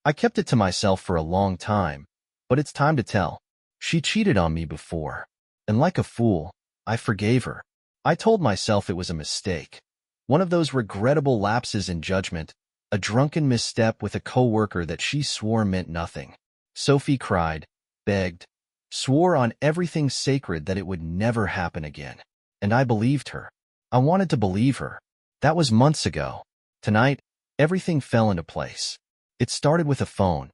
I kept it to myself for a long time, but it's time to tell. She cheated on me before, and like a fool, I forgave her. I told myself it was a mistake. One of those regrettable lapses in judgment, a drunken misstep with a coworker that she swore meant nothing. Sophie cried, begged, swore on everything sacred that it would never happen again. And I believed her. I wanted to believe her. That was months ago. Tonight, everything fell into place. It started with a phone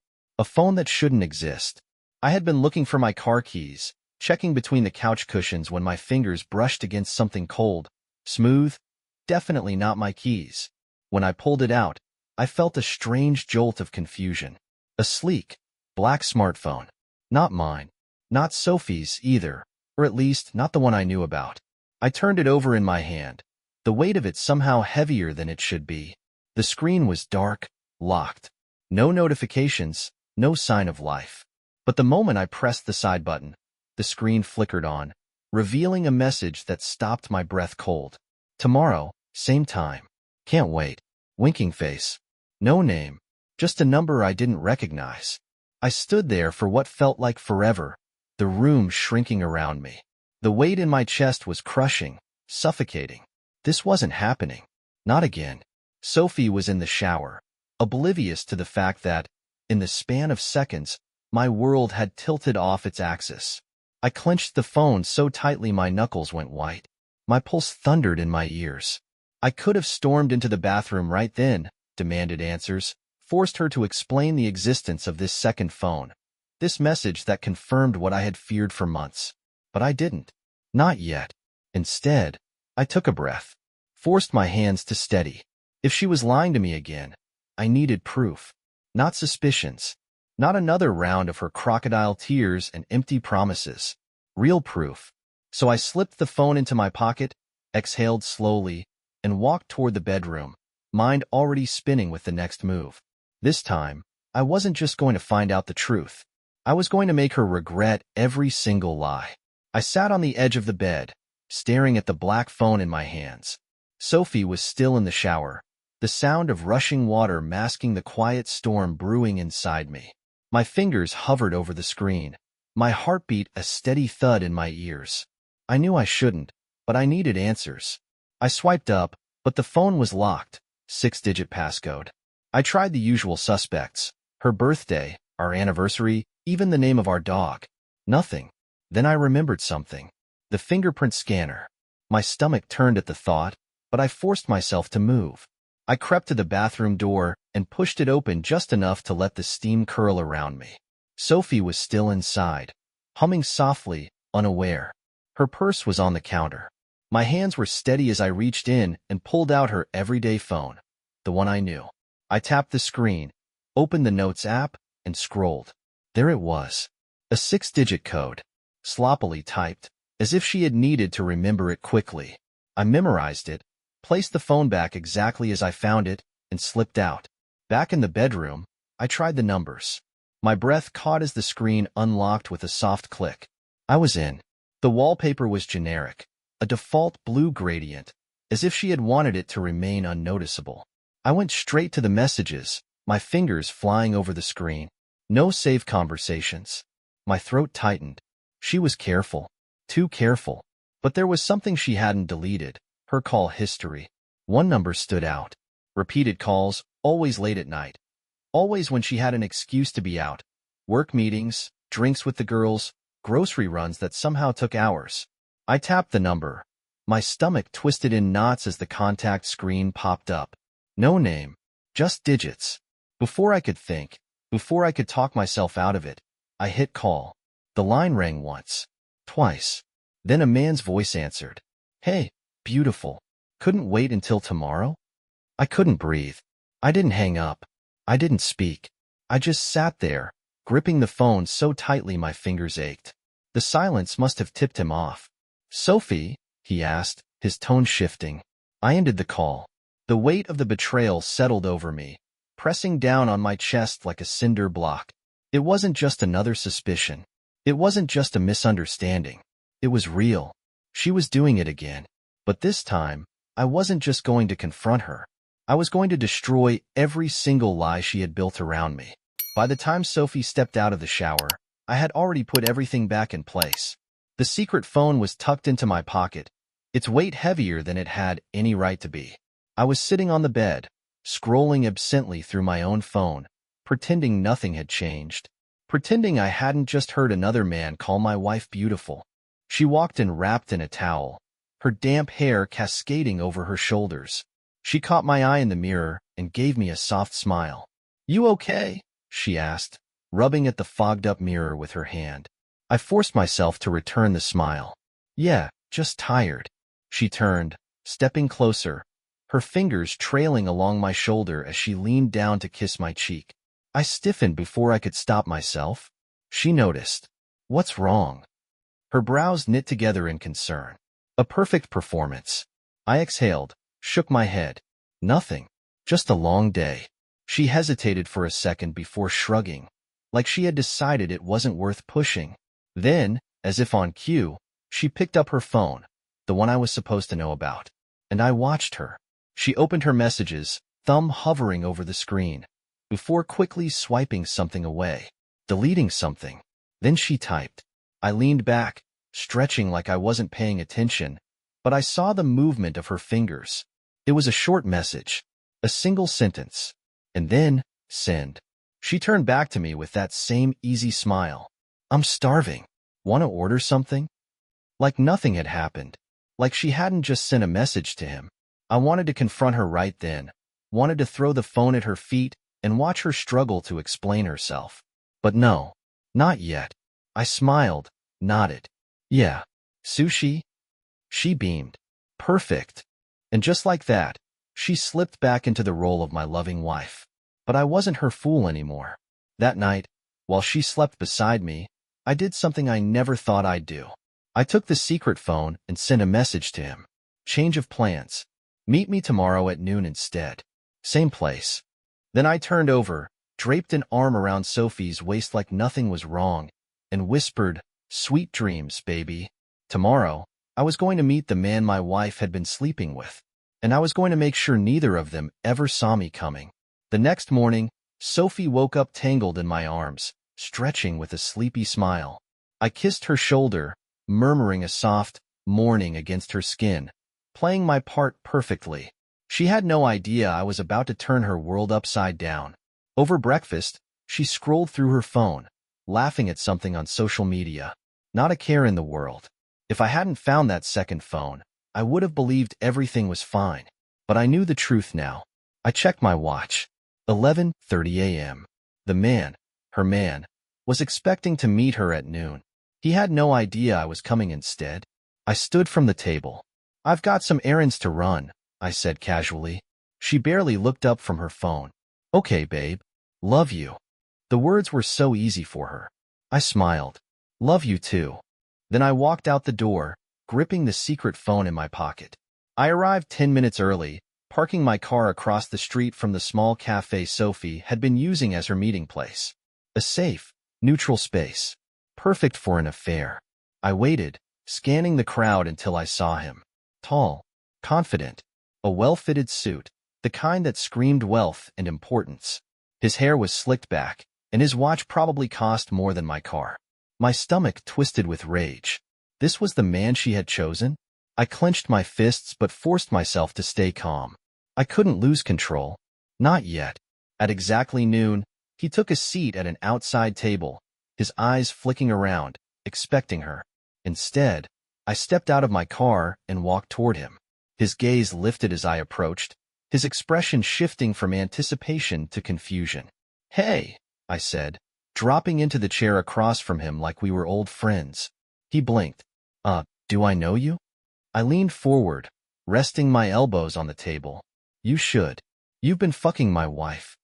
that shouldn't exist. I had been looking for my car keys, checking between the couch cushions when my fingers brushed against something cold, smooth, definitely not my keys. When I pulled it out, I felt a strange jolt of confusion. A sleek, black smartphone. Not mine. Not Sophie's either, or at least not the one I knew about. I turned it over in my hand, the weight of it somehow heavier than it should be. The screen was dark, locked. No notifications, no sign of life. But the moment I pressed the side button, the screen flickered on, revealing a message that stopped my breath cold. Tomorrow, same time. Can't wait. Winking face. No name. Just a number I didn't recognize. I stood there for what felt like forever, the room shrinking around me. The weight in my chest was crushing, suffocating. This wasn't happening. Not again. Sophie was in the shower, oblivious to the fact that, in the span of seconds, my world had tilted off its axis. I clenched the phone so tightly my knuckles went white. My pulse thundered in my ears. I could have stormed into the bathroom right then, demanded answers, forced her to explain the existence of this second phone, this message that confirmed what I had feared for months. But I didn't. Not yet. Instead, I took a breath, forced my hands to steady. If she was lying to me again, I needed proof, not suspicions. Not another round of her crocodile tears and empty promises. Real proof. So I slipped the phone into my pocket, exhaled slowly, and walked toward the bedroom, mind already spinning with the next move. This time, I wasn't just going to find out the truth. I was going to make her regret every single lie. I sat on the edge of the bed, staring at the black phone in my hands. Sophie was still in the shower, the sound of rushing water masking the quiet storm brewing inside me. My fingers hovered over the screen, my heartbeat a steady thud in my ears. I knew I shouldn't, but I needed answers. I swiped up, but the phone was locked, 6-digit passcode. I tried the usual suspects, her birthday, our anniversary, even the name of our dog. Nothing. Then I remembered something. The fingerprint scanner. My stomach turned at the thought, but I forced myself to move. I crept to the bathroom door and pushed it open just enough to let the steam curl around me. Sophie was still inside, humming softly, unaware. Her purse was on the counter. My hands were steady as I reached in and pulled out her everyday phone, the one I knew. I tapped the screen, opened the Notes app, and scrolled. There it was. A 6-digit code, sloppily typed, as if she had needed to remember it quickly. I memorized it, placed the phone back exactly as I found it, and slipped out. Back in the bedroom, I tried the numbers. My breath caught as the screen unlocked with a soft click. I was in. The wallpaper was generic, a default blue gradient, as if she had wanted it to remain unnoticeable. I went straight to the messages, my fingers flying over the screen. No save conversations. My throat tightened. She was careful. Too careful. But there was something she hadn't deleted. Her call history. One number stood out. Repeated calls, always late at night. Always when she had an excuse to be out. Work meetings, drinks with the girls, grocery runs that somehow took hours. I tapped the number. My stomach twisted in knots as the contact screen popped up. No name. Just digits. Before I could think, before I could talk myself out of it, I hit call. The line rang once. Twice. Then a man's voice answered. Hey, beautiful. Couldn't wait until tomorrow? I couldn't breathe. I didn't hang up. I didn't speak. I just sat there, gripping the phone so tightly my fingers ached. The silence must have tipped him off. Sophie, he asked, his tone shifting. I ended the call. The weight of the betrayal settled over me, pressing down on my chest like a cinder block. It wasn't just another suspicion. It wasn't just a misunderstanding. It was real. She was doing it again. But this time, I wasn't just going to confront her. I was going to destroy every single lie she had built around me. By the time Sophie stepped out of the shower, I had already put everything back in place. The secret phone was tucked into my pocket, its weight heavier than it had any right to be. I was sitting on the bed, scrolling absently through my own phone, pretending nothing had changed. Pretending I hadn't just heard another man call my wife beautiful. She walked in wrapped in a towel, her damp hair cascading over her shoulders. She caught my eye in the mirror and gave me a soft smile. "You okay?" she asked, rubbing at the fogged-up mirror with her hand. I forced myself to return the smile. "Yeah, just tired." She turned, stepping closer, her fingers trailing along my shoulder as she leaned down to kiss my cheek. I stiffened before I could stop myself. She noticed. "What's wrong?" Her brows knit together in concern. "A perfect performance." I exhaled, shook my head. "Nothing. Just a long day." She hesitated for a second before shrugging, like she had decided it wasn't worth pushing. Then, as if on cue, she picked up her phone, the one I was supposed to know about. And I watched her. She opened her messages, thumb hovering over the screen, before quickly swiping something away, deleting something. Then she typed. I leaned back, stretching like I wasn't paying attention, but I saw the movement of her fingers. It was a short message, a single sentence, and then, send. She turned back to me with that same easy smile. "I'm starving. Want to order something?" Like nothing had happened. Like she hadn't just sent a message to him. I wanted to confront her right then, wanted to throw the phone at her feet and watch her struggle to explain herself. But no, not yet. I smiled, nodded. "Yeah, sushi?" She beamed. "Perfect." And just like that, she slipped back into the role of my loving wife. But I wasn't her fool anymore. That night, while she slept beside me, I did something I never thought I'd do. I took the secret phone and sent a message to him. Change of plans. Meet me tomorrow at noon instead. Same place. Then I turned over, draped an arm around Sophie's waist like nothing was wrong, and whispered, "Sweet dreams, baby." Tomorrow, I was going to meet the man my wife had been sleeping with, and I was going to make sure neither of them ever saw me coming. The next morning, Sophie woke up tangled in my arms, stretching with a sleepy smile. I kissed her shoulder, murmuring a soft morning against her skin, playing my part perfectly. She had no idea I was about to turn her world upside down. Over breakfast, she scrolled through her phone, laughing at something on social media. Not a care in the world. If I hadn't found that second phone, I would have believed everything was fine. But I knew the truth now. I checked my watch. 11:30 a.m. The man, her man, was expecting to meet her at noon. He had no idea I was coming instead. I stood from the table. "I've got some errands to run," I said casually. She barely looked up from her phone. "Okay, babe. Love you." The words were so easy for her. I smiled. "Love you too." Then I walked out the door, gripping the secret phone in my pocket. I arrived 10 minutes early, parking my car across the street from the small cafe Sophie had been using as her meeting place. A safe, neutral space. Perfect for an affair. I waited, scanning the crowd until I saw him. Tall, confident, a well-fitted suit, the kind that screamed wealth and importance. His hair was slicked back, and his watch probably cost more than my car. My stomach twisted with rage. This was the man she had chosen? I clenched my fists but forced myself to stay calm. I couldn't lose control. Not yet. At exactly noon, he took a seat at an outside table, his eyes flicking around, expecting her. Instead, I stepped out of my car and walked toward him. His gaze lifted as I approached, his expression shifting from anticipation to confusion. "Hey," I said, dropping into the chair across from him like we were old friends. He blinked. Do I know you?" I leaned forward, resting my elbows on the table. "You should. You've been fucking my wife."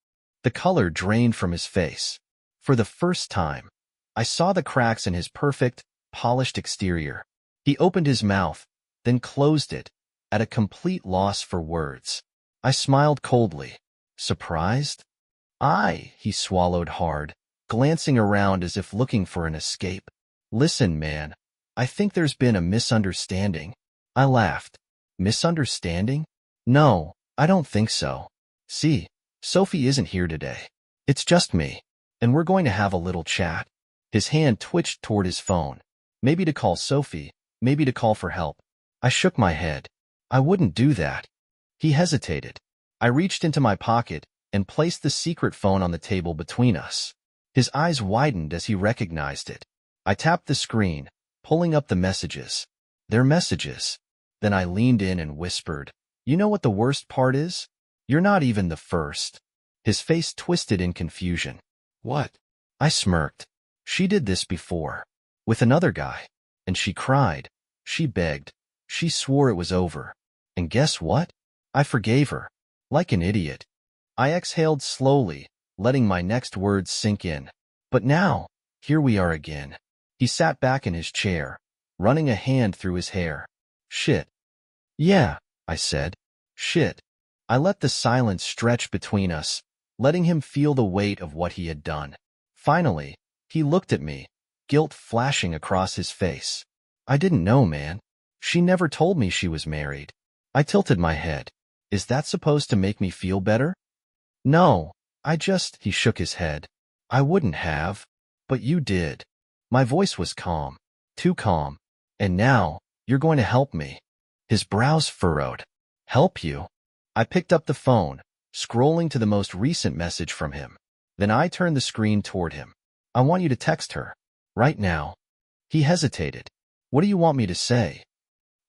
The color drained from his face. For the first time, I saw the cracks in his perfect, polished exterior. He opened his mouth, then closed it, at a complete loss for words. I smiled coldly. "Surprised?" He swallowed hard, glancing around as if looking for an escape. "Listen, man, I think there's been a misunderstanding." I laughed. "Misunderstanding? No, I don't think so. See, Sophie isn't here today. It's just me." and we're going to have a little chat. His hand twitched toward his phone. Maybe to call Sophie, maybe to call for help. I shook my head. I wouldn't do that. He hesitated. I reached into my pocket and placed the secret phone on the table between us. His eyes widened as he recognized it. I tapped the screen, pulling up the messages. They're messages. Then I leaned in and whispered, "You know what the worst part is? You're not even the first." His face twisted in confusion. "What?" I smirked. "She did this before. With another guy. And she cried. She begged. She swore it was over. And guess what? I forgave her. Like an idiot." I exhaled slowly, letting my next words sink in. But now, here we are again. He sat back in his chair, running a hand through his hair. "Shit." "Yeah," I said. "Shit." I let the silence stretch between us, letting him feel the weight of what he had done. Finally, he looked at me, guilt flashing across his face. "I didn't know, man. She never told me she was married." I tilted my head. "Is that supposed to make me feel better?" "No, he shook his head. "I wouldn't have. But you did." My voice was calm. Too calm. "And now, you're going to help me." His brows furrowed. "Help you?" I picked up the phone, scrolling to the most recent message from him. Then I turned the screen toward him. "I want you to text her. Right now." He hesitated. "What do you want me to say?"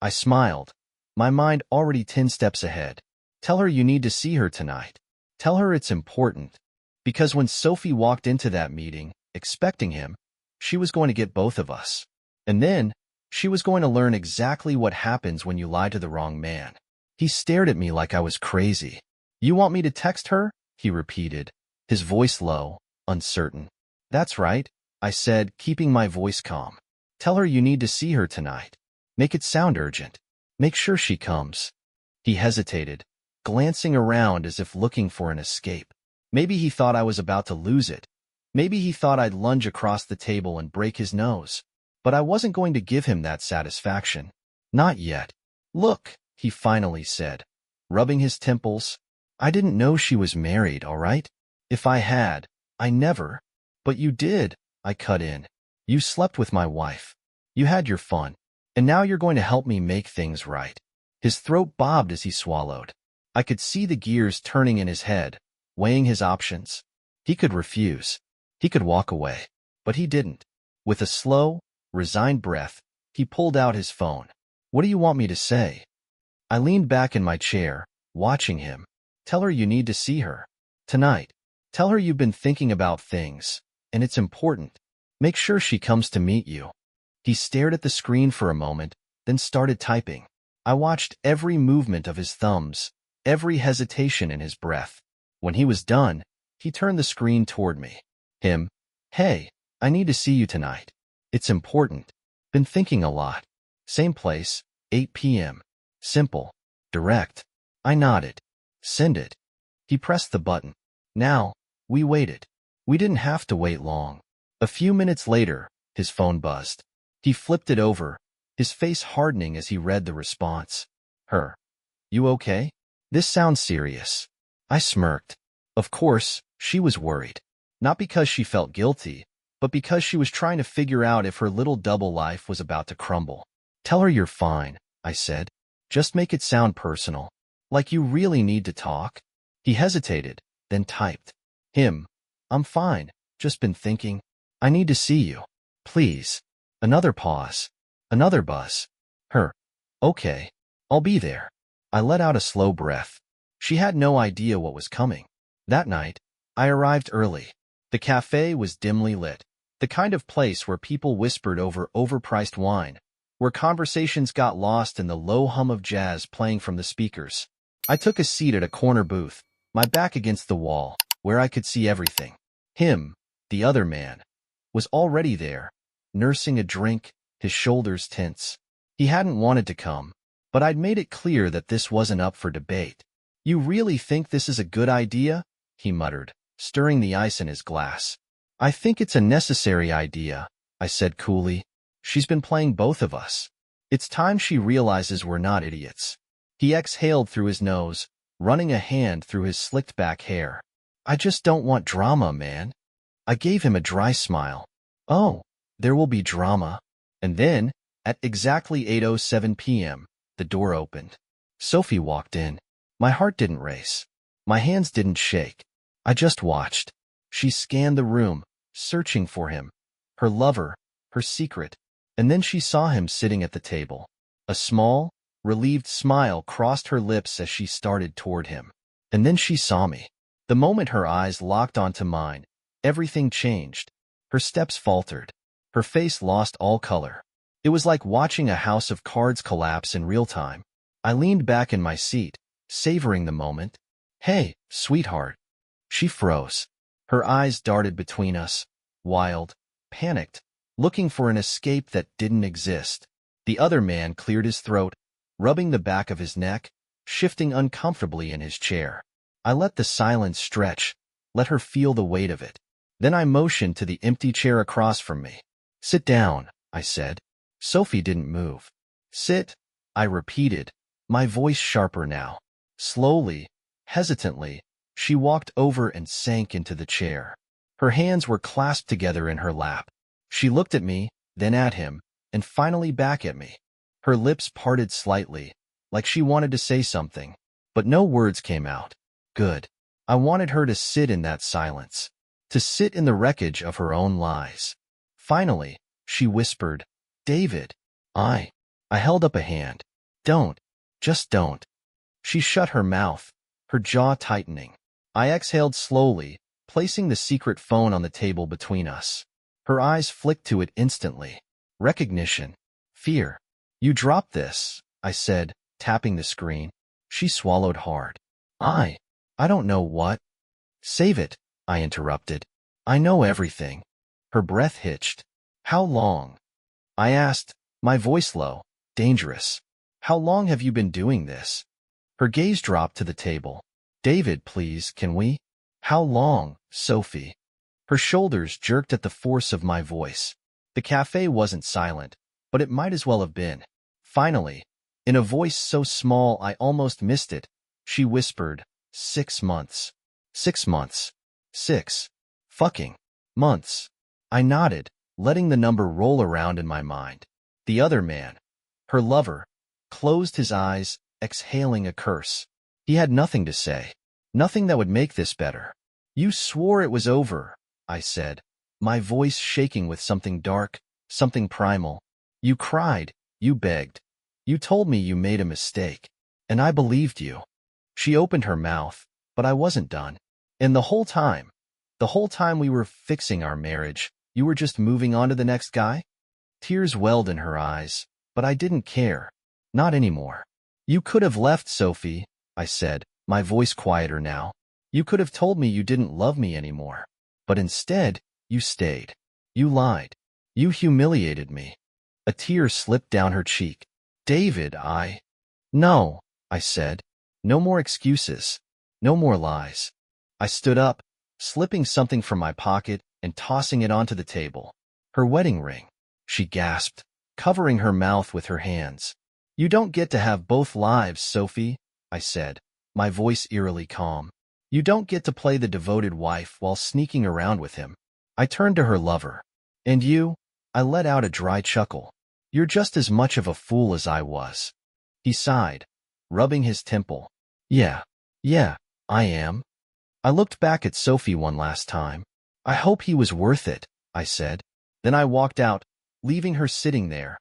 I smiled, my mind already 10 steps ahead. "Tell her you need to see her tonight. Tell her it's important." Because when Sophie walked into that meeting, expecting him, she was going to get both of us. And then, she was going to learn exactly what happens when you lie to the wrong man. He stared at me like I was crazy. "You want me to text her?" he repeated, his voice low, uncertain. "That's right," I said, keeping my voice calm. "Tell her you need to see her tonight. Make it sound urgent. Make sure she comes." He hesitated, glancing around as if looking for an escape. Maybe he thought I was about to lose it. Maybe he thought I'd lunge across the table and break his nose. But I wasn't going to give him that satisfaction. Not yet. "Look," he finally said, rubbing his temples. "I didn't know she was married, all right? If I had, I never." "But you did," I cut in. "You slept with my wife. You had your fun. And now you're going to help me make things right." His throat bobbed as he swallowed. I could see the gears turning in his head, weighing his options. He could refuse. He could walk away. But he didn't. With a slow, resigned breath, he pulled out his phone. "What do you want me to say?" I leaned back in my chair, watching him. "Tell her you need to see her. Tonight. Tell her you've been thinking about things, and it's important. Make sure she comes to meet you." He stared at the screen for a moment, then started typing. I watched every movement of his thumbs, every hesitation in his breath. When he was done, he turned the screen toward me. "Hey, I need to see you tonight. It's important. Been thinking a lot. Same place, 8 p.m. Simple. Direct." I nodded. "Send it." He pressed the button. Now, we waited. We didn't have to wait long. A few minutes later, his phone buzzed. He flipped it over, his face hardening as he read the response. "Her. You okay? This sounds serious." I smirked. Of course, she was worried. Not because she felt guilty, but because she was trying to figure out if her little double life was about to crumble. "Tell her you're fine," I said. "Just make it sound personal. Like you really need to talk." He hesitated, then typed. "I'm fine. Just been thinking. I need to see you. Please." Another pause. Another buzz. "Her. Okay. I'll be there." I let out a slow breath. She had no idea what was coming. That night, I arrived early. The cafe was dimly lit. The kind of place where people whispered over overpriced wine, where conversations got lost in the low hum of jazz playing from the speakers. I took a seat at a corner booth, my back against the wall, where I could see everything. The other man, was already there, nursing a drink, his shoulders tense. He hadn't wanted to come, but I'd made it clear that this wasn't up for debate. "You really think this is a good idea?" he muttered, stirring the ice in his glass. "I think it's a necessary idea," I said coolly. "She's been playing both of us. It's time she realizes we're not idiots." He exhaled through his nose, running a hand through his slicked back hair. "I just don't want drama, man." I gave him a dry smile. Oh, there will be drama. And then, at exactly 8:07 p.m., the door opened. Sophie walked in. My heart didn't race. My hands didn't shake. I just watched. She scanned the room, searching for him, her lover, her secret. And then she saw him sitting at the table. A small, relieved smile crossed her lips as she started toward him. And then she saw me. The moment her eyes locked onto mine, everything changed. Her steps faltered. Her face lost all color. It was like watching a house of cards collapse in real time. I leaned back in my seat, savoring the moment. Hey, sweetheart. She froze. Her eyes darted between us, wild, panicked, looking for an escape that didn't exist. The other man cleared his throat, rubbing the back of his neck, shifting uncomfortably in his chair. I let the silence stretch, let her feel the weight of it. Then I motioned to the empty chair across from me. Sit down, I said. Sophie didn't move. Sit, I repeated, my voice sharper now. Slowly, hesitantly, she walked over and sank into the chair. Her hands were clasped together in her lap. She looked at me, then at him, and finally back at me. Her lips parted slightly, like she wanted to say something, but no words came out. Good. I wanted her to sit in that silence, to sit in the wreckage of her own lies. Finally, she whispered, David, I held up a hand. Don't. Just don't. She shut her mouth, her jaw tightening. I exhaled slowly, placing the secret phone on the table between us. Her eyes flicked to it instantly. Recognition. Fear. You dropped this, I said, tapping the screen. She swallowed hard. I don't know what. Save it, I interrupted. I know everything. Her breath hitched. How long? I asked, my voice low, dangerous. How long have you been doing this? Her gaze dropped to the table. David, please, can we? How long, Sophie? Her shoulders jerked at the force of my voice. The cafe wasn't silent, but it might as well have been. Finally, in a voice so small I almost missed it, she whispered, 6 months. 6 months. 6 fucking months. I nodded, letting the number roll around in my mind. The other man, her lover, closed his eyes, exhaling a curse. He had nothing to say, nothing that would make this better. You swore it was over, I said, my voice shaking with something dark, something primal. You cried, you begged. You told me you made a mistake, and I believed you. She opened her mouth, but I wasn't done. And the whole time we were fixing our marriage, you were just moving on to the next guy? Tears welled in her eyes, but I didn't care. Not anymore. You could have left, Sophie, I said, my voice quieter now. You could have told me you didn't love me anymore. But instead, you stayed. You lied. You humiliated me. A tear slipped down her cheek. David, No, I said. No more excuses. No more lies. I stood up, slipping something from my pocket and tossing it onto the table. Her wedding ring. She gasped, covering her mouth with her hands. You don't get to have both lives, Sophie, I said, my voice eerily calm. You don't get to play the devoted wife while sneaking around with him. I turned to her lover. And you? I let out a dry chuckle. You're just as much of a fool as I was. He sighed, rubbing his temple. Yeah, I am. I looked back at Sophie one last time. I hope he was worth it, I said. Then I walked out, leaving her sitting there,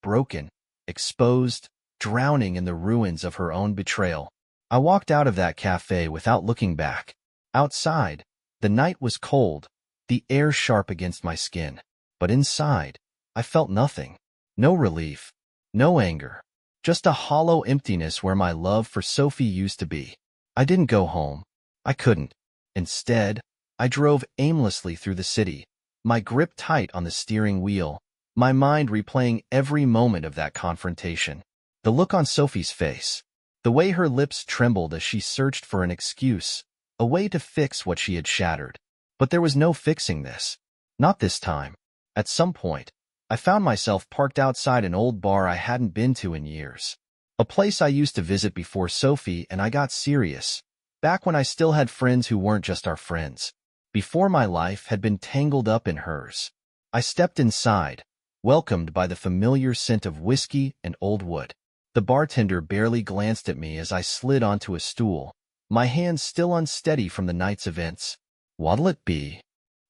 broken, exposed, drowning in the ruins of her own betrayal. I walked out of that cafe without looking back. Outside, the night was cold, the air sharp against my skin. But inside, I felt nothing. No relief, no anger. Just a hollow emptiness where my love for Sophie used to be. I didn't go home. I couldn't. Instead, I drove aimlessly through the city, my grip tight on the steering wheel, my mind replaying every moment of that confrontation. The look on Sophie's face, the way her lips trembled as she searched for an excuse, a way to fix what she had shattered. But there was no fixing this. Not this time. At some point, I found myself parked outside an old bar I hadn't been to in years. A place I used to visit before Sophie and I got serious, back when I still had friends who weren't just our friends. before my life had been tangled up in hers. I stepped inside, welcomed by the familiar scent of whiskey and old wood. The bartender barely glanced at me as I slid onto a stool, my hands still unsteady from the night's events. What'll it be?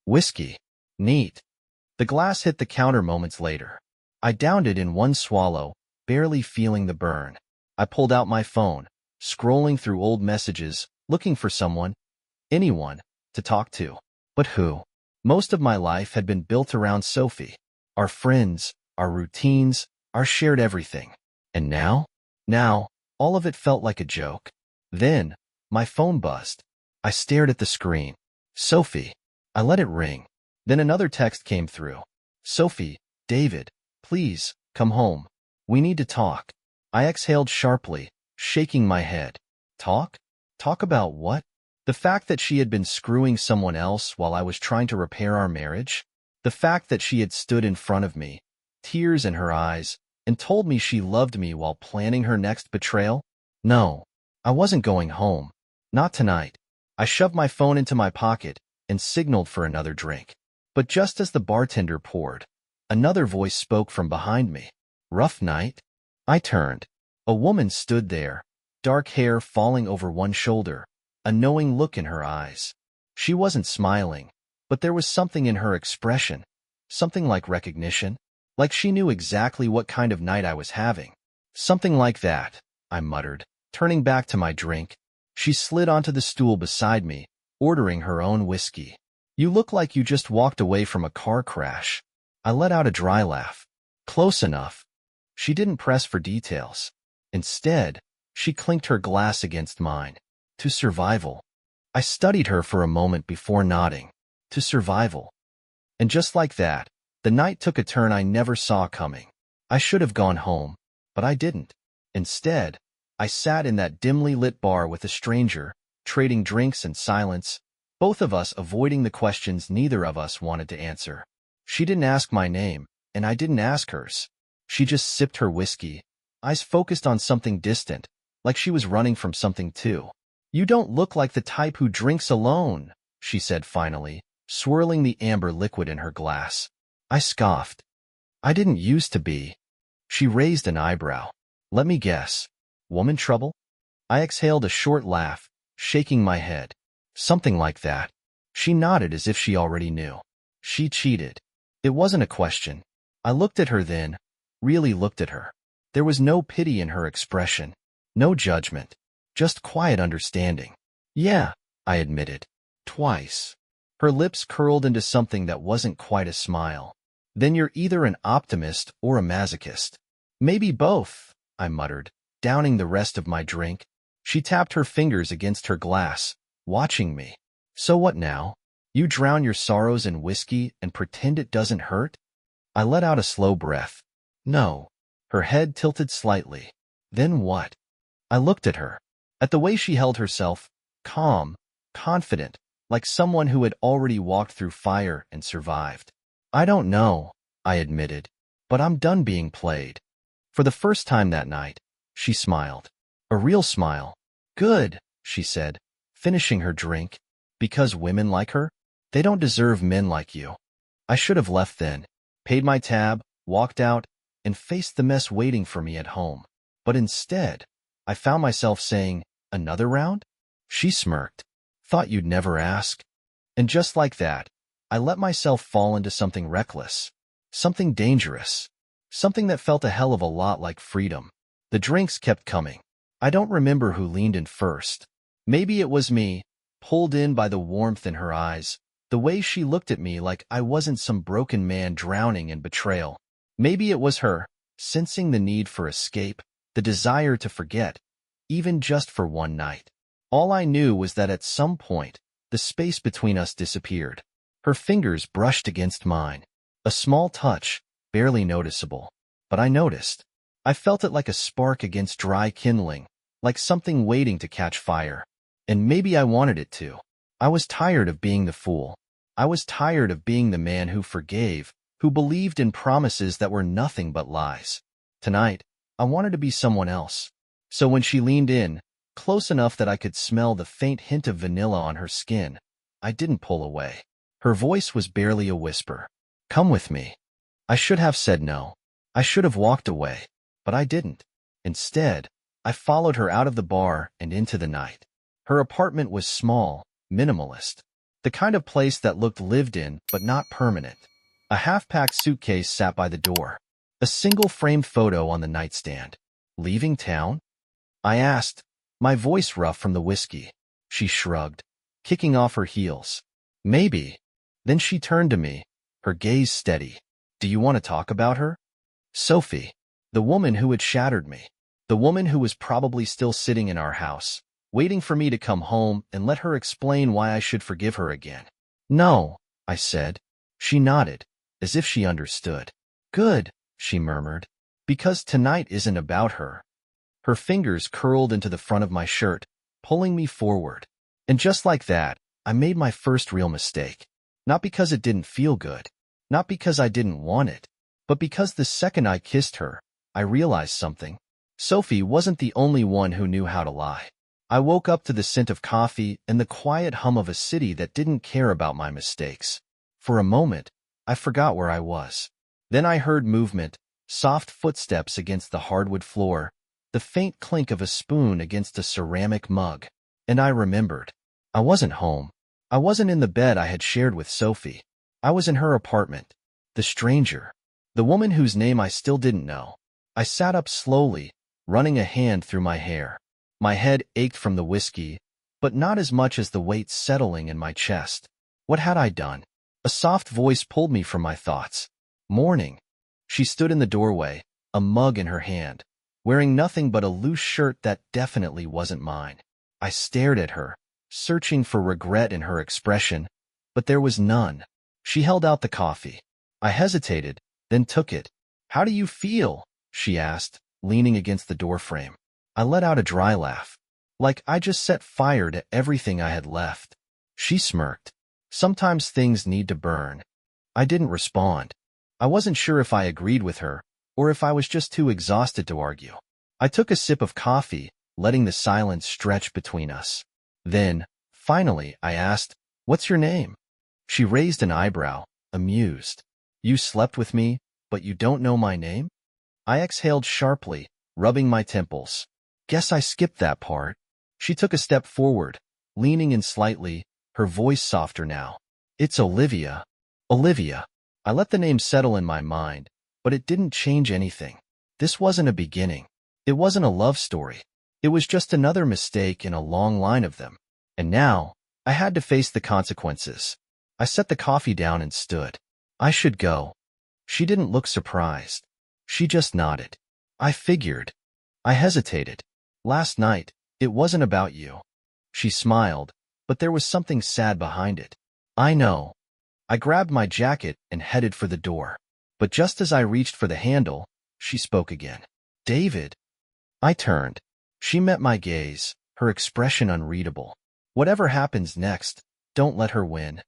Whiskey. Neat. The glass hit the counter moments later. I downed it in one swallow, barely feeling the burn. I pulled out my phone, scrolling through old messages, looking for someone, anyone, to talk to. But who? Most of my life had been built around Sophie. Our friends, our routines, our shared everything. And now? Now, all of it felt like a joke. Then, my phone buzzed. I stared at the screen. Sophie. I let it ring. Then another text came through. Sophie, David, please, come home. We need to talk. I exhaled sharply, shaking my head. Talk? Talk about what? The fact that she had been screwing someone else while I was trying to repair our marriage? The fact that she had stood in front of me, tears in her eyes, and told me she loved me while planning her next betrayal? No, I wasn't going home. Not tonight. I shoved my phone into my pocket and signaled for another drink. But just as the bartender poured, another voice spoke from behind me. Rough night? I turned. A woman stood there, dark hair falling over one shoulder, a knowing look in her eyes. She wasn't smiling, but there was something in her expression, something like recognition, like she knew exactly what kind of night I was having. Something like that, I muttered, turning back to my drink. She slid onto the stool beside me, ordering her own whiskey. You look like you just walked away from a car crash. I let out a dry laugh. Close enough. She didn't press for details. Instead, she clinked her glass against mine. To survival. I studied her for a moment before nodding. To survival. And just like that, the night took a turn I never saw coming. I should have gone home, but I didn't. Instead, I sat in that dimly lit bar with a stranger, trading drinks and silence, both of us avoiding the questions neither of us wanted to answer. She didn't ask my name, and I didn't ask hers. She just sipped her whiskey, eyes focused on something distant, like she was running from something too. You don't look like the type who drinks alone, she said finally, swirling the amber liquid in her glass. I scoffed. I didn't used to be. She raised an eyebrow. Let me guess. Woman trouble? I exhaled a short laugh, shaking my head. Something like that. She nodded as if she already knew. She cheated. It wasn't a question. I looked at her then, really looked at her. There was no pity in her expression, no judgment, just quiet understanding. Yeah, I admitted. Twice. Her lips curled into something that wasn't quite a smile. Then you're either an optimist or a masochist. Maybe both, I muttered, downing the rest of my drink. She tapped her fingers against her glass, watching me. So what now? You drown your sorrows in whiskey and pretend it doesn't hurt? I let out a slow breath. No. Her head tilted slightly. Then what? I looked at her. At the way she held herself, calm, confident, like someone who had already walked through fire and survived. I don't know, I admitted, but I'm done being played. For the first time that night, she smiled. A real smile. Good, she said, finishing her drink. Because women like her? They don't deserve men like you. I should have left then, paid my tab, walked out, and faced the mess waiting for me at home. But instead, I found myself saying, another round? She smirked. Thought you'd never ask. And just like that, I let myself fall into something reckless, something dangerous, something that felt a hell of a lot like freedom. The drinks kept coming. I don't remember who leaned in first. Maybe it was me, pulled in by the warmth in her eyes, the way she looked at me like I wasn't some broken man drowning in betrayal. Maybe it was her, sensing the need for escape, the desire to forget, even just for one night. All I knew was that at some point, the space between us disappeared. Her fingers brushed against mine. A small touch, barely noticeable. But I noticed. I felt it like a spark against dry kindling, like something waiting to catch fire. And maybe I wanted it to. I was tired of being the fool. I was tired of being the man who forgave, who believed in promises that were nothing but lies. Tonight, I wanted to be someone else. So when she leaned in, close enough that I could smell the faint hint of vanilla on her skin, I didn't pull away. Her voice was barely a whisper. Come with me. I should have said no. I should have walked away, but I didn't. Instead, I followed her out of the bar and into the night. Her apartment was small, minimalist. The kind of place that looked lived in but not permanent. A half-packed suitcase sat by the door. A single framed photo on the nightstand. Leaving town? I asked, my voice rough from the whiskey. She shrugged, kicking off her heels. Maybe. Then she turned to me, her gaze steady. Do you want to talk about her? Sophie. The woman who had shattered me. The woman who was probably still sitting in our house, waiting for me to come home and let her explain why I should forgive her again. No, I said. She nodded, as if she understood. Good, she murmured, because tonight isn't about her. Her fingers curled into the front of my shirt, pulling me forward. And just like that, I made my first real mistake. Not because it didn't feel good, not because I didn't want it, but because the second I kissed her, I realized something. Sophie wasn't the only one who knew how to lie. I woke up to the scent of coffee and the quiet hum of a city that didn't care about my mistakes. For a moment, I forgot where I was. Then I heard movement, soft footsteps against the hardwood floor, the faint clink of a spoon against a ceramic mug. And I remembered. I wasn't home. I wasn't in the bed I had shared with Sophie. I was in her apartment. The stranger. The woman whose name I still didn't know. I sat up slowly, running a hand through my hair. My head ached from the whiskey, but not as much as the weight settling in my chest. What had I done? A soft voice pulled me from my thoughts. Morning. She stood in the doorway, a mug in her hand, wearing nothing but a loose shirt that definitely wasn't mine. I stared at her, searching for regret in her expression, but there was none. She held out the coffee. I hesitated, then took it. How do you feel? She asked, leaning against the doorframe. I let out a dry laugh, like I just set fire to everything I had left. She smirked. Sometimes things need to burn. I didn't respond. I wasn't sure if I agreed with her, or if I was just too exhausted to argue. I took a sip of coffee, letting the silence stretch between us. Then, finally, I asked, "What's your name?" She raised an eyebrow, amused. You slept with me, but you don't know my name? I exhaled sharply, rubbing my temples. Guess I skipped that part. She took a step forward, leaning in slightly, her voice softer now. It's Olivia. Olivia. I let the name settle in my mind, but it didn't change anything. This wasn't a beginning. It wasn't a love story. It was just another mistake in a long line of them. And now, I had to face the consequences. I set the coffee down and stood. I should go. She didn't look surprised. She just nodded. I figured. I hesitated. Last night, it wasn't about you. She smiled, but there was something sad behind it. I know. I grabbed my jacket and headed for the door. But just as I reached for the handle, she spoke again. David. I turned. She met my gaze, her expression unreadable. Whatever happens next, don't let her win.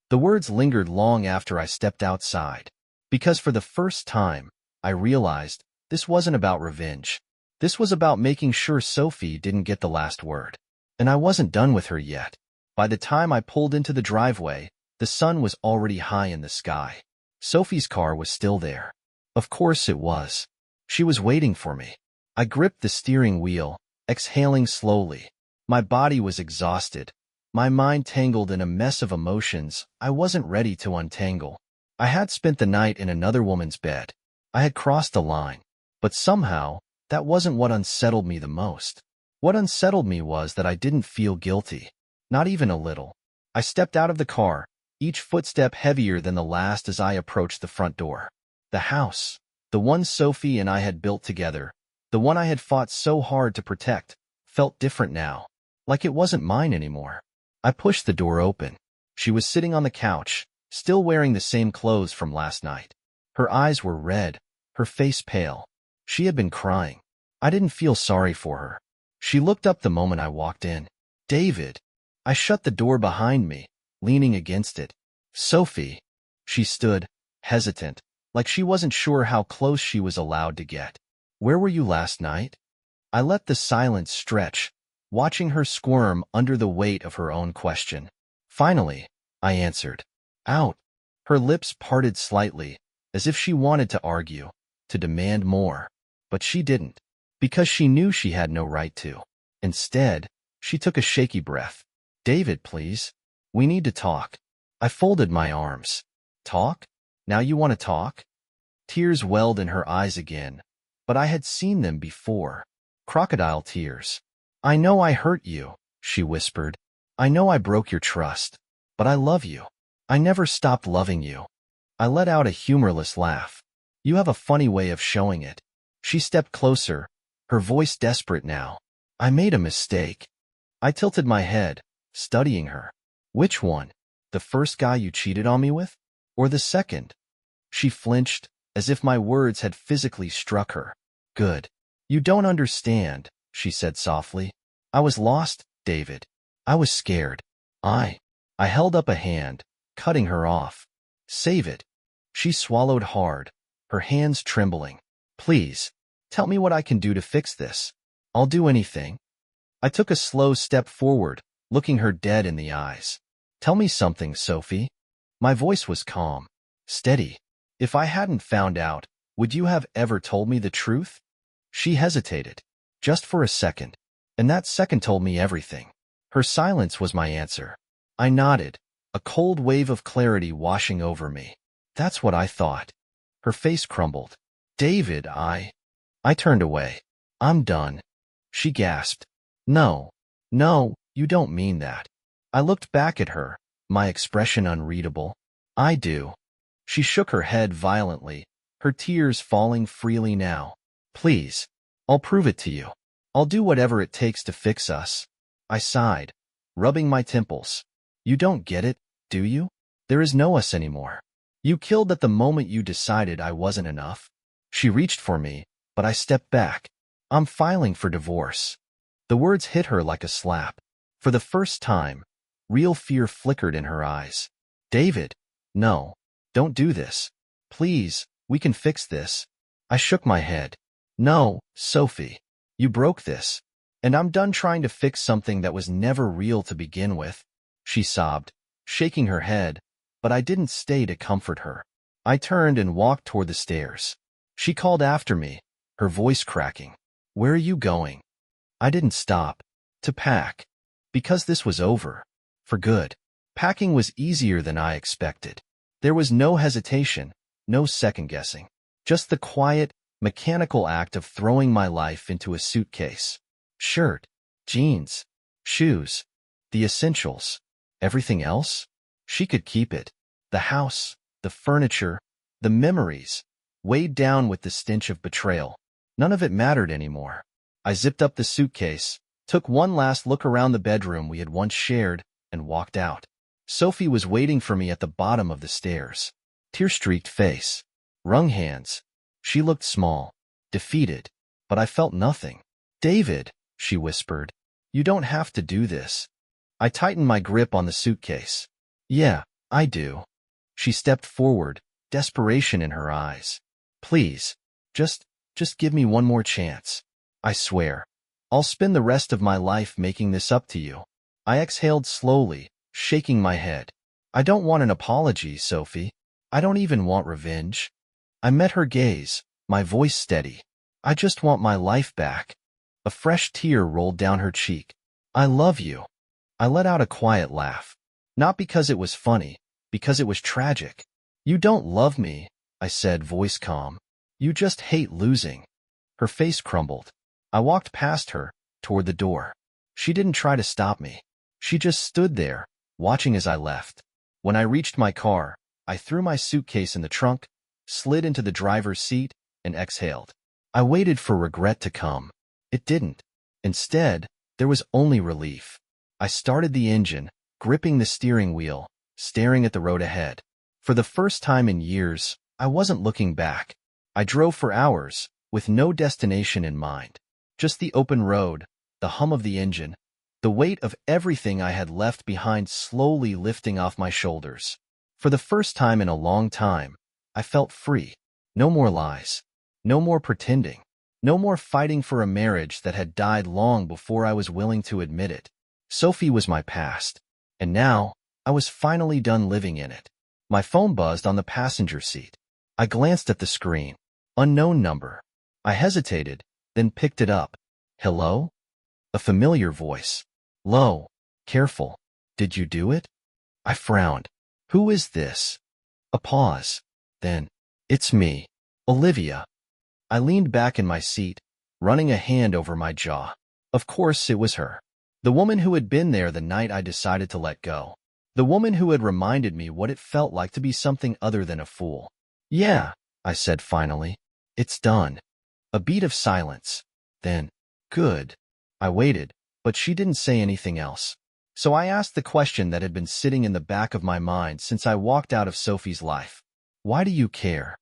The words lingered long after I stepped outside, because for the first time, I realized this wasn't about revenge. This was about making sure Sophie didn't get the last word. And I wasn't done with her yet. By the time I pulled into the driveway, the sun was already high in the sky. Sophie's car was still there. Of course it was. She was waiting for me. I gripped the steering wheel, exhaling slowly. My body was exhausted. My mind tangled in a mess of emotions I wasn't ready to untangle. I had spent the night in another woman's bed. I had crossed a line. But somehow, that wasn't what unsettled me the most. What unsettled me was that I didn't feel guilty. Not even a little. I stepped out of the car, each footstep heavier than the last as I approached the front door. The house, the one Sophie and I had built together, the one I had fought so hard to protect, felt different now, like it wasn't mine anymore. I pushed the door open. She was sitting on the couch, still wearing the same clothes from last night. Her eyes were red, her face pale. She had been crying. I didn't feel sorry for her. She looked up the moment I walked in. David. I shut the door behind me, leaning against it. Sophie. She stood, hesitant, like she wasn't sure how close she was allowed to get. Where were you last night? I let the silence stretch, watching her squirm under the weight of her own question. Finally, I answered. Out. Her lips parted slightly, as if she wanted to argue, to demand more. But she didn't, because she knew she had no right to. Instead, she took a shaky breath. David, please. We need to talk. I folded my arms. Talk? Now you want to talk? Tears welled in her eyes again, but I had seen them before. Crocodile tears. I know I hurt you, she whispered. I know I broke your trust, but I love you. I never stopped loving you. I let out a humorless laugh. You have a funny way of showing it. She stepped closer, her voice desperate now. I made a mistake. I tilted my head, studying her. Which one? The first guy you cheated on me with? Or the second? She flinched, as if my words had physically struck her. Good. You don't understand, she said softly. I was lost, David. I was scared. I held up a hand, cutting her off. Save it. She swallowed hard, her hands trembling. Please, tell me what I can do to fix this. I'll do anything. I took a slow step forward, looking her dead in the eyes. Tell me something, Sophie. My voice was calm, steady. If I hadn't found out, would you have ever told me the truth? She hesitated, just for a second, and that second told me everything. Her silence was my answer. I nodded, a cold wave of clarity washing over me. That's what I thought. Her face crumbled. David, I turned away. I'm done. She gasped. No, you don't mean that. I looked back at her, my expression unreadable. I do. She shook her head violently, her tears falling freely now. Please, I'll prove it to you. I'll do whatever it takes to fix us. I sighed, rubbing my temples. You don't get it, do you? There is no us anymore. You killed at the moment you decided I wasn't enough. She reached for me, but I stepped back. I'm filing for divorce. The words hit her like a slap. For the first time, real fear flickered in her eyes. David, no, don't do this. Please, we can fix this. I shook my head. No, Sophie, you broke this. And I'm done trying to fix something that was never real to begin with. She sobbed, shaking her head, but I didn't stay to comfort her. I turned and walked toward the stairs. She called after me, her voice cracking. Where are you going? I didn't stop. To pack. Because this was over. For good. Packing was easier than I expected. There was no hesitation, no second-guessing. Just the quiet, mechanical act of throwing my life into a suitcase. Shirt, jeans, shoes, the essentials. Everything else? She could keep it. The house, the furniture, the memories, weighed down with the stench of betrayal. None of it mattered anymore. I zipped up the suitcase, took one last look around the bedroom we had once shared, and walked out. Sophie was waiting for me at the bottom of the stairs. Tear-streaked face, wrung hands. She looked small, defeated, but I felt nothing. David, she whispered, you don't have to do this. I tightened my grip on the suitcase. Yeah, I do. She stepped forward, desperation in her eyes. Please, just give me one more chance. I swear. I'll spend the rest of my life making this up to you. I exhaled slowly, shaking my head. I don't want an apology, Sophie. I don't even want revenge. I met her gaze, my voice steady. I just want my life back. A fresh tear rolled down her cheek. I love you. I let out a quiet laugh. Not because it was funny, because it was tragic. You don't love me, I said, voice calm. You just hate losing. Her face crumbled. I walked past her, toward the door. She didn't try to stop me. She just stood there, watching as I left. When I reached my car, I threw my suitcase in the trunk, slid into the driver's seat, and exhaled. I waited for regret to come. It didn't. Instead, there was only relief. I started the engine, gripping the steering wheel, staring at the road ahead. For the first time in years, I wasn't looking back. I drove for hours, with no destination in mind. Just the open road, the hum of the engine, the weight of everything I had left behind slowly lifting off my shoulders. For the first time in a long time, I felt free. No more lies. No more pretending. No more fighting for a marriage that had died long before I was willing to admit it. Sophie was my past. And now, I was finally done living in it. My phone buzzed on the passenger seat. I glanced at the screen. Unknown number. I hesitated, then picked it up. Hello? A familiar voice. Low. Careful. Did you do it? I frowned. Who is this? A pause. Then, it's me, Olivia. I leaned back in my seat, running a hand over my jaw. Of course it was her. The woman who had been there the night I decided to let go. The woman who had reminded me what it felt like to be something other than a fool. Yeah, I said finally. It's done. A beat of silence. Then, good. I waited, but she didn't say anything else. So I asked the question that had been sitting in the back of my mind since I walked out of Sophie's life. Why do you care?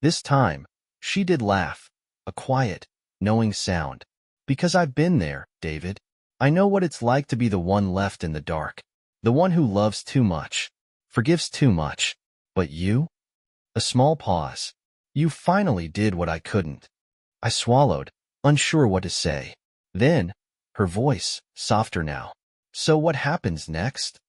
This time, she did laugh. A quiet, knowing sound. Because I've been there, David. I know what it's like to be the one left in the dark. The one who loves too much. Forgives too much. But you? A small pause. You finally did what I couldn't. I swallowed, unsure what to say. Then, her voice, softer now. So what happens next?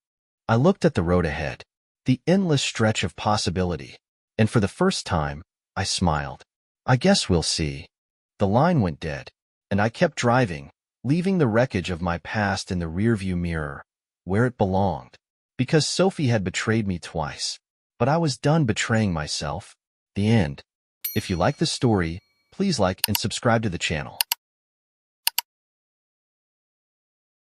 I looked at the road ahead, the endless stretch of possibility, and for the first time, I smiled. I guess we'll see. The line went dead, and I kept driving, leaving the wreckage of my past in the rearview mirror, where it belonged. Because Sophie had betrayed me twice. But I was done betraying myself. The end. If you like this story, please like and subscribe to the channel.